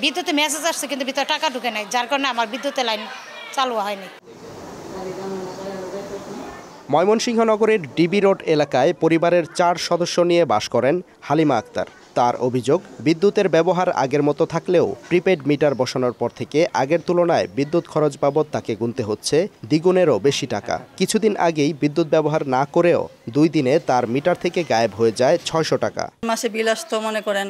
বিদ্যুতে মেসেজ আসছে কিন্তু ভিতরে টাকা ঢুকে নাই, যার কারণে আমার বিদ্যুতের লাইন চালু হয়নি। ময়মনসিংহ নগরের ডিবি রোড এলাকায় পরিবারের 4 সদস্য নিয়ে বাস করেন হালিমা আক্তার। তার অভিযোগ, বিদ্যুতের ব্যবহার আগের মতো থাকলেও প্রিপেড মিটার বসানোর পর থেকে আগের তুলনায় বিদ্যুৎ খরচ বাবদ তাকে গুনতে হচ্ছে দ্বিগুণেরও বেশি টাকা। কিছুদিন আগেই বিদ্যুৎ ব্যবহার না করেও 2 দিনে তার মিটার থেকে গায়েব হয়ে যায় 600 টাকা। মাসে বিল আসতো মনে করেন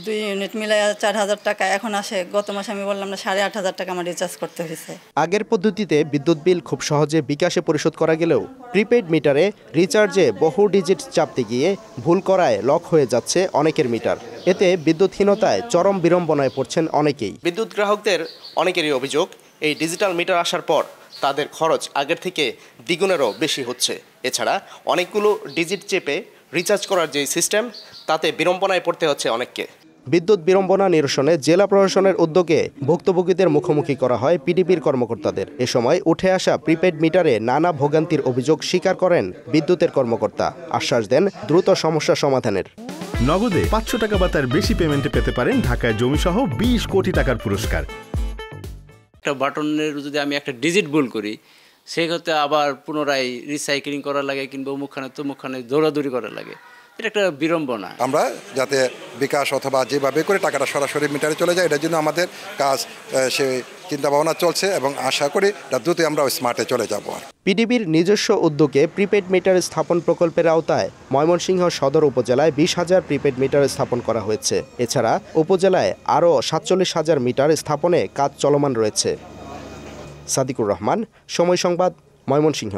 2 ইউনিট মিলাইয়া 4000 টাকা, এখন আসে গত মাসে আমি বললাম না 8500 টাকা আমার রিচার্জ করতে হয়েছে। আগের পদ্ধতিতে বিদ্যুৎ বিল খুব সহজে বিকাশে পরিশোধ করা গেলেও প্রিপেড মিটারে রিচার্জে বহু ডিজিট চাপতে গিয়ে ভুল করায় লক হয়ে যাচ্ছে অনেকের মিটার। এতে বিদ্যুৎহীনতায় চরম বিড়ম্বনায় পড়ছেন অনেকেই। বিদ্যুৎ গ্রাহকদের অনেকেরই অভিযোগ, এই ডিজিটাল মিটার আসার পর তাদের খরচ আগের থেকে দ্বিগুণেরও বেশি হচ্ছে। এছাড়া অনেকগুলো ডিজিট চেপে রিচার্জ করার যে সিস্টেম, তাতে বিড়ম্বনায় পড়তে হচ্ছে অনেককে। বিদ্যুৎ বিড়ম্বনা নিরসনে জেলা প্রশাসনের উদ্যোগে ভুক্তভোগীদের মুখোমুখি করা হয় পিডিবির কর্মকর্তাদের। এ সময় উঠে আসা প্রিপেড মিটারে নানা ভোগান্তির অভিযোগ স্বীকার করেন বিদ্যুতের কর্মকর্তা। আশ্বাস দেন দ্রুত সমস্যা সমাধানের। নগদে 500 টাকা বা তার বেশি পেমেন্টে পেতে পারেন ঢাকায় জমিসহ 20 কোটি টাকার পুরস্কার। একটা বাটনের যদি আমি একটা ডিজিট ভুল করি, সেক্ষেত্রে আবার পুনরায় রিসাইক্লিং করা লাগে কিংবা মুখখানে দৌড়াদৌড়ি করা লাগে, এটা একটা বিড়ম্বনা। আমরা যাতে বিকাশ অথবা যেভাবে করে টাকাটা সরাসরি মিটারে চলে যায়, এটার জন্য আমাদের কাজ সে চিন্তাভাবনা চলছে এবং আশা করি দ্রুতই আমরা স্মার্টে চলে যাব। পিডিবির নিজস্ব উদ্যোগে প্রিপেড মিটার স্থাপন প্রকল্পের আওতায় ময়মনসিংহ সদর উপজেলায় 20,000 প্রিপেড মিটার স্থাপন করা হয়েছে। এছাড়া উপজেলায় আরও 47,000 মিটার স্থাপনে কাজ চলমান রয়েছে। সাদিকুর রহমান, সময় সংবাদ, ময়মনসিংহ।